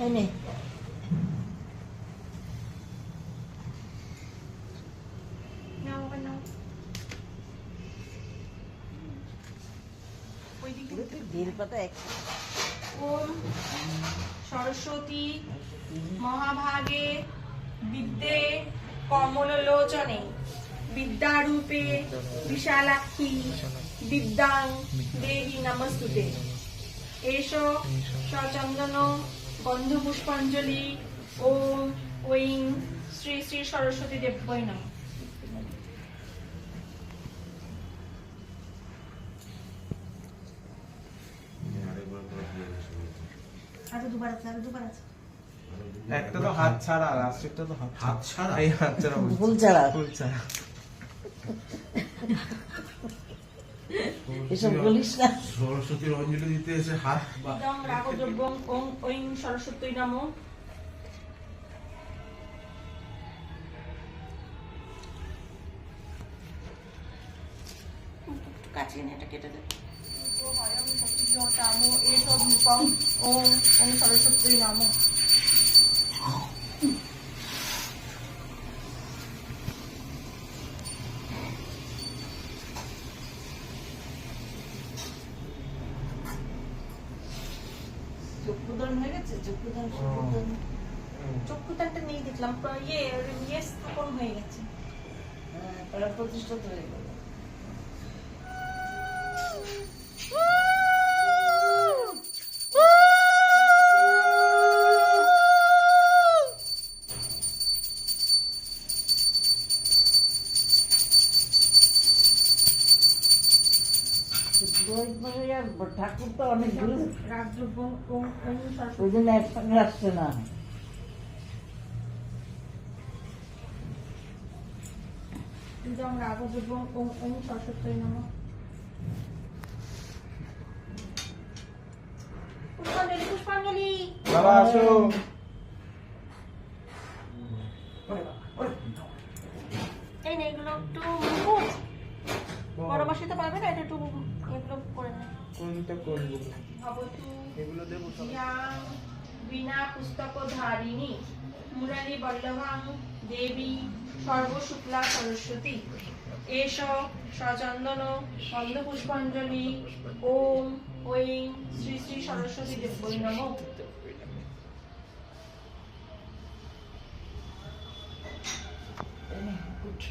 এনে নাও আবার নাও ওই দিক থেকে বেলপাতা এক ওম সরস্বতী মহাভাগে বিদ্যে কমললোচনে বিদ্যারূপে বিশালাক্ষী বিদ্যাং দেবী নমস্তুতে এষো সচন্দন গন্ধপুষ্পাঞ্জলি ওম ঐং শ্রী শ্রী সরস্বতী দেব্যৈ নমঃ। আরো দুবার আছে একটা তো হাত ছাড়া আর আরেকটা তো হাত ছাড়া এই হাত ছাড়া ফুল ছাড়া ফুল ছাড়া এসব বলিস না। সরস্বতীর অঞ্জলি দিতে এসে হাত ইদং রাগদ্রব্যং ওং ঐং সরস্বতী নমঃ। কাছে এনে এটা কেটে দে। হয়ং সত্যিয়তামো এসব রূপং ওং ওং সরস্বতী নমঃ। চক্ষুদান হয়ে গেছে চক্ষুদান চক্ষুদানটা নেই দেখলাম ইয়ে স্থাপন হয়ে গেছে। প্রাণ প্রতিষ্ঠা তো হয়ে গেল। ঠাকুর তো অনেক দূরে, রাগদ্রব্য ওং ওং ওই সরস্বতী জন্য একসঙ্গে আসছে না। ইদং রাগদ্রব্যং ওং ওং সরস্বতী নমঃ। পুষ্পাঞ্জলি পুষ্পাঞ্জলি বাবা আসো এই নে এগুলো একটু মুখ বড় মাসিতে পারবে না, এটা একটু এগুলো করে নে। কোনটা করবো ভবতু এগুলো দেবো সব ধিয়াং বিনা পুস্তক ধারিণী মুরারি বল্লভাং দেবী সর্বশুক্লা সরস্বতী এষ সচন্দন গন্ধ পুষ্পাঞ্জলি ওম ঐং শ্রী শ্রী সরস্বতী দেব্যৈ নমঃ। গুড।